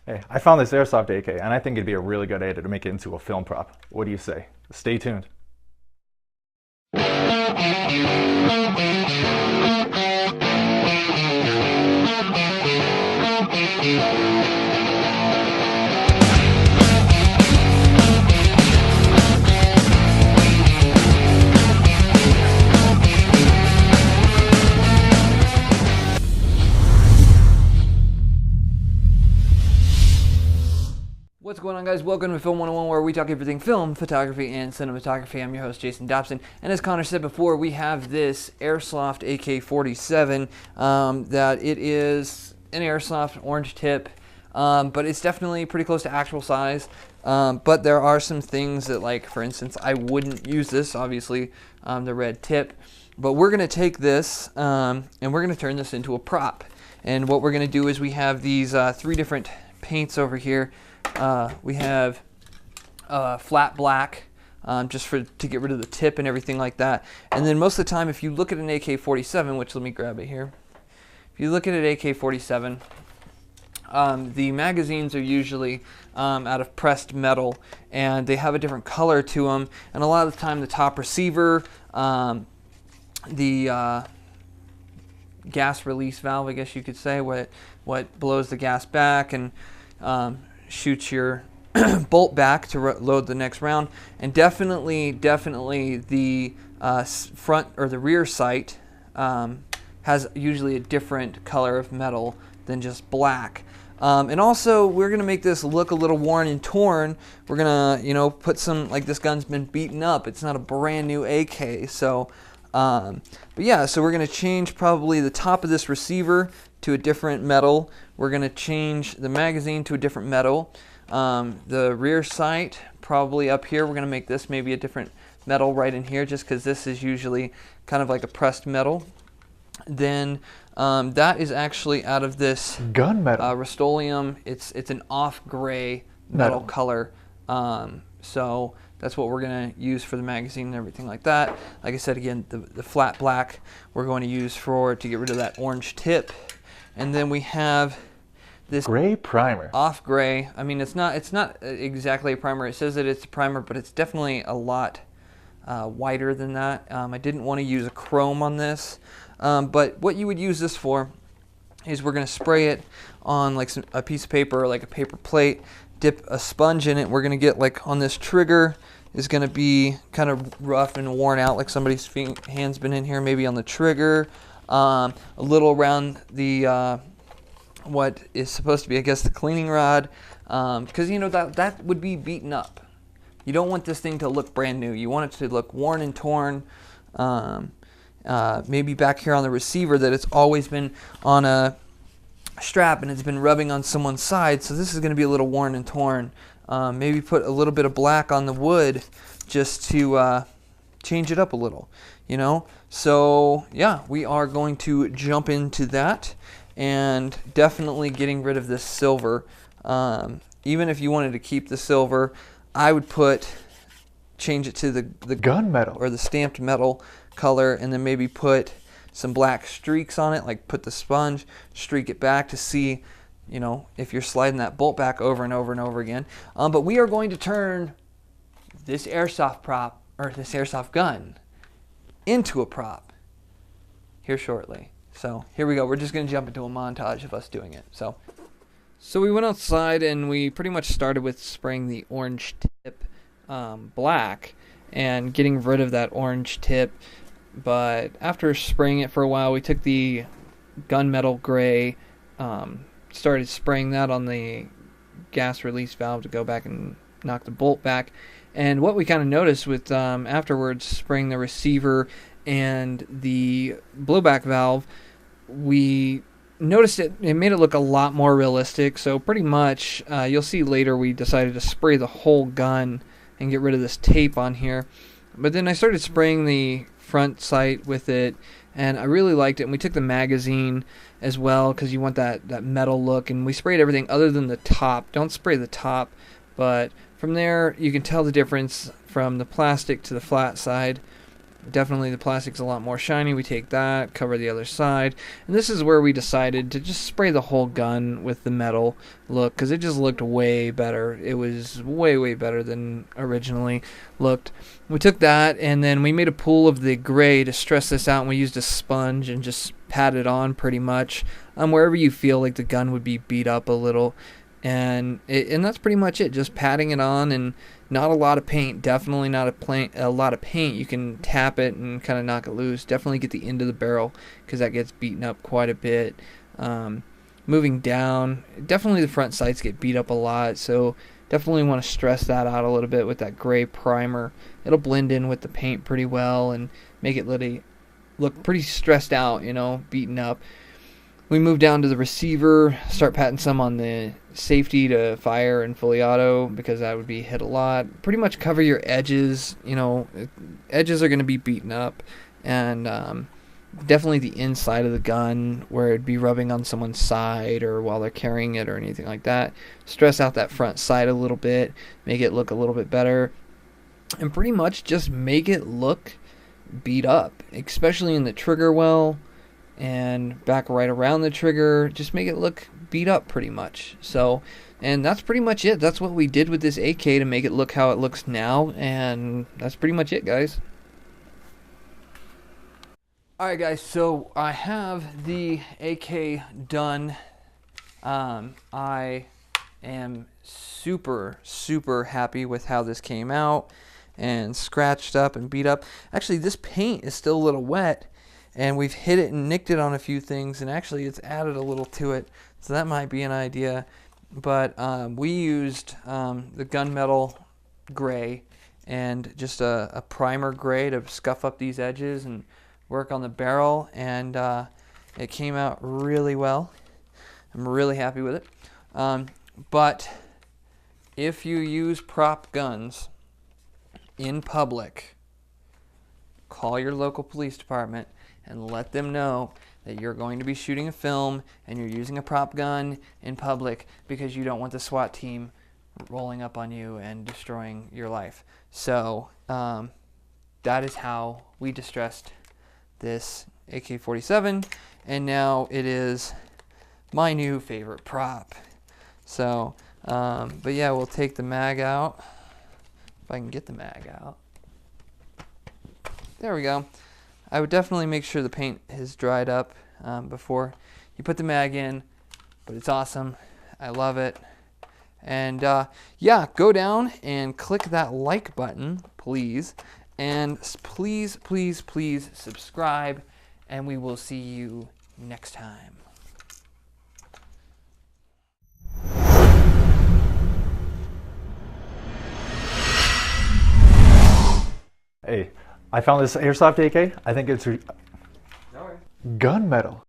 Hey, I found this Airsoft AK, and I think it'd be a really good idea to make it into a film prop. What do you say? Stay tuned. What's going on, guys? Welcome to Film 101, where we talk everything film, photography, and cinematography. I'm your host, Jason Dobson, and as Connor said before, we have this Airsoft AK-47 that it is an Airsoft orange tip, but it's definitely pretty close to actual size. But there are some things that, like, for instance, I wouldn't use this, obviously, the red tip, but we're going to take this and we're going to turn this into a prop. And what we're going to do is we have these three different paints over here. We have flat black, just to get rid of the tip and everything like that. And then most of the time, if you look at an AK-47, which, let me grab it here. If you look at an AK-47, the magazines are usually out of pressed metal, and they have a different color to them. And a lot of the time, the top receiver, the gas release valve, I guess you could say, what blows the gas back and shoots your bolt back to load the next round. And definitely the front or the rear sight has usually a different color of metal than just black. And also, we're gonna make this look a little worn and torn. We're gonna, put some, like, this gun's been beaten up. It's not a brand new AK. So but yeah, so we're going to change probably the top of this receiver to a different metal. We're going to change the magazine to a different metal. The rear sight, probably up here, we're going to make this maybe a different metal right in here, just because this is usually kind of like a pressed metal. Then that is actually out of this Gunmetal. Rust-Oleum. It's an off gray metal color. So that's what we're going to use for the magazine and everything like that. Like I said, again, the flat black we're going to use to get rid of that orange tip. And then we have this Gray primer. Off gray. I mean, it's not exactly a primer. It says that it's a primer, but it's definitely a lot whiter than that. I didn't want to use a chrome on this. But what you would use this for is we're going to spray it on like a piece of paper or like a paper plate, dip a sponge in it. We're going to get, like, on this trigger is going to be kind of rough and worn out, like somebody's hand's been in here, maybe on the trigger, a little around the what is supposed to be, I guess, the cleaning rod, because that would be beaten up. You don't want this thing to look brand new. You want it to look worn and torn. Maybe back here on the receiver, that it's always been on a strap and it's been rubbing on someone's side, so this is going to be a little worn and torn. Maybe put a little bit of black on the wood just to change it up a little, So yeah, we are going to jump into that, and definitely getting rid of this silver. Even if you wanted to keep the silver, I would change it to the Gunmetal or the stamped metal color, and then maybe put some black streaks on it, like put the sponge, streak it back to see, if you're sliding that bolt back over and over and over again. But we are going to turn this airsoft prop, or this airsoft gun, into a prop here shortly. So here we go. We're just going to jump into a montage of us doing it. So we went outside and we pretty much started with spraying the orange tip black and getting rid of that orange tip. But after spraying it for a while, we took the gunmetal gray, started spraying that on the gas release valve to go back and knock the bolt back. And what we kind of noticed with afterwards spraying the receiver and the blowback valve, we noticed it made it look a lot more realistic. So pretty much, you'll see later, we decided to spray the whole gun and get rid of this tape on here. But then I started spraying the front sight with it, and I really liked it. And we took the magazine as well, because you want that metal look, and we sprayed everything other than the top. Don't spray the top, but from there you can tell the difference from the plastic to the flat side. Definitely the plastic's a lot more shiny. We take that, cover the other side, and this is where we decided to just spray the whole gun with the metal look, because it just looked way better. It was way better than originally looked. We took that and then we made a pool of the gray to stress this out, and we used a sponge and just pat it on pretty much wherever you feel like the gun would be beat up a little. And that's pretty much it. Just patting it on, and not a lot of paint. Definitely not a lot of paint. You can tap it and kind of knock it loose. Definitely get the end of the barrel, because that gets beaten up quite a bit. Moving down, definitely the front sights get beat up a lot. So definitely want to stress that out a little bit with that gray primer. It'll blend in with the paint pretty well and make it look pretty stressed out, beaten up. We move down to the receiver, start patting some on the safety to fire and fully auto, because that would be hit a lot. Pretty much cover your edges. Edges are going to be beaten up, and definitely the inside of the gun where it'd be rubbing on someone's side or while they're carrying it or anything like that. Stress out that front sight a little bit, make it look a little bit better, and pretty much just make it look beat up, especially in the trigger well and back right around the trigger. Just make it look beat up pretty much. So, and that's pretty much it. That's what we did with this AK to make it look how it looks now, and that's pretty much it, guys. Alright guys, so I have the AK done. I am super happy with how this came out, and scratched up and beat up. Actually, this paint is still a little wet, and we've hit it and nicked it on a few things, and actually it's added a little to it, so that might be an idea. But we used the gunmetal gray and just a primer gray to scuff up these edges and work on the barrel, and it came out really well. I'm really happy with it. But if you use prop guns in public, call your local police department and let them know that you're going to be shooting a film and you're using a prop gun in public, because you don't want the SWAT team rolling up on you and destroying your life. So that is how we distressed this AK-47, and now it is my new favorite prop. So but yeah, we'll take the mag out, if I can get the mag out. There we go. I would definitely make sure the paint is dried up before you put the mag in, but it's awesome. I love it. And yeah, go down and click that like button, please. And please subscribe, and we will see you next time. Hey, I found this Airsoft AK. I think it's gunmetal.